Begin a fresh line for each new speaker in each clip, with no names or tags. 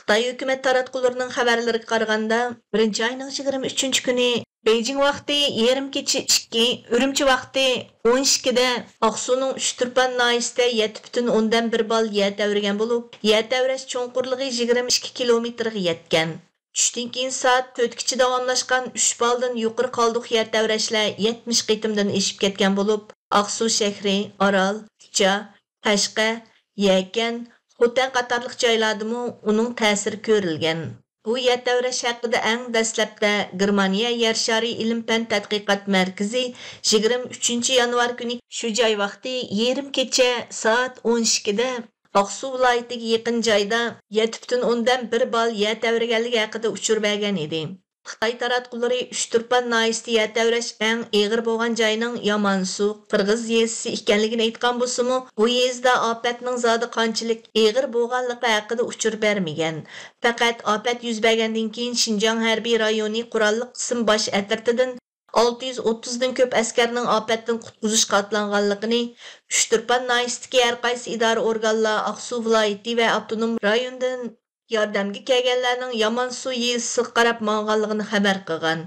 Xitoy hökumət taratqularının xəbərlərinə qaraganda, 1 ayning 23 kuni Beijing vaqti yarım kecha 2, Ürümçi vaqti 12 da Aqsuning Uchturpan nahiyasida 7,1 bal yer davrgan bo'lib, yer davrash cho'nqurligi 22 kilometrga yetgan. Tushdan keyin soat 4gacha davomlashgan 3 baldan yuqori qaldiq yer davrashlar 70 qitimdan eshib ketgan bo'lib, Aqsu shahri, Aral, Kucha, Tashqa, Yakan, Xotan qatorliq joylardami uning ta'siri ko'rilgan. Bu yer davrash haqida eng dastlabda Germaniya Yer shari ilm-fan tadqiqot markazi 23 yanvar kuni shu joy vaqti yarim kecha soat 12 da Aqsu viloyatiga yaqin joyda 7,1 bal yer davrganligi haqida uchur bergan edi. Xitoy taratqullari Uchturpan nahiyasida yer davrash eng og'ir bo'lgan joyning Yamansu, Qirg'iz yezisi ekanligini aytgan bo'lsa-mu, bu yezda ofatning zodi qanchalik og'ir bo'lganligi haqida uchur bermagan. Faqat ofat yuz bergandan keyin Xinjiang harbiy rayoni qurolli qism bosh atirtidan 630 dan ko'p askarning ofatdan qutqizish qatlanganligini, Uchturpan nahiyasidagi har qaysi idora organlar Aqsu viloyati va avtonom rayondan yordamga kelganlarning Yamansu yezisiga qarab mang'anligini xabar qilgan.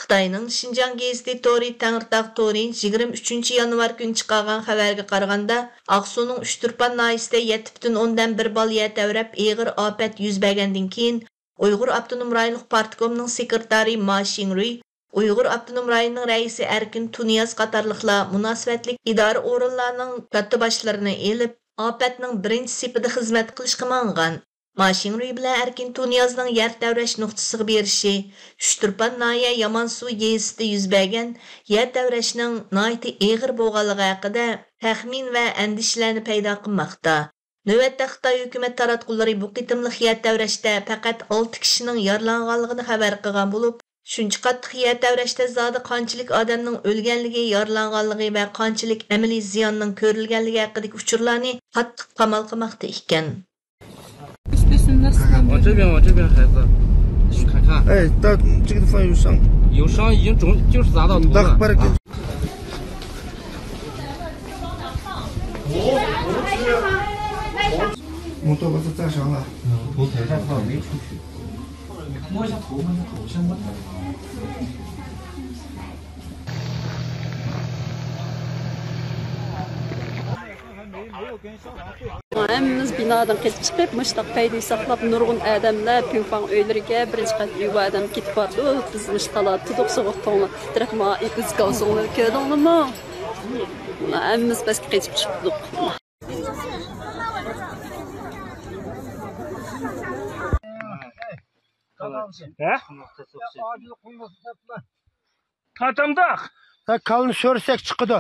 Xitoyning Xinjiang gazeti Tori Tangirtaq Tori 23 yanvar kuni chiqqan xabarga qaraganda, Aqsuning Uchturpan nahiyasida 7,1 bal yer davrab og'ir ofat yuz bergandan keyin Uyg'ur avtonom rayonlik partkomining sekretari Ma Xingrui, Uyg'ur avtonom rayonining raisi Erkin Tuniyaz qatorliqlar munosabatli idora o'rinlarining katta boshlarini elib, ofatning birinchi sepida xizmat qilishga mang'an. Maşinri bilan Erkin Tuniyazning yer davrash nuqtasiga berishi, Uchturpan nahiya Yamansu yezisida yuz bergan yer davrashning nihoyatda og'ir bo'lganligi haqida taxmin va andishlarni paydo qilmoqda. Navbatda Xitoy hukumat taratqullari bu qitimliq yer davrashda faqat 6 kishining yaralanganligini xabar qilgan bo'lib, shuncha qattiq yer davrashda zodi qanchalik odamning o'lganligi, yaralanganligi va qanchalik amaliy ziyonning ko'rilganligi haqidagi uchurlarni qattiq qamal qilmoqda ekan.
往这边，往这边，孩子，去看看。
哎，到这个地方有伤。
有伤，已经就是砸到头了。
摩托把它砸伤了。
头抬上头没出去。摸一下头，摸一下头，先摸头。
Hammamiz binodan ketib chiqib, mushtaq paydo saqlab nurg'un odamlar pinfang uylariga birinchi qat uy odam ketib bordi. Biz mushtaqlar tuduq sovuq to'nlar titrab ma iz gazonlar ko'rdingmi? Hammamiz bas ketib chiqdik.
Ta kalın sörsek çıkıdı.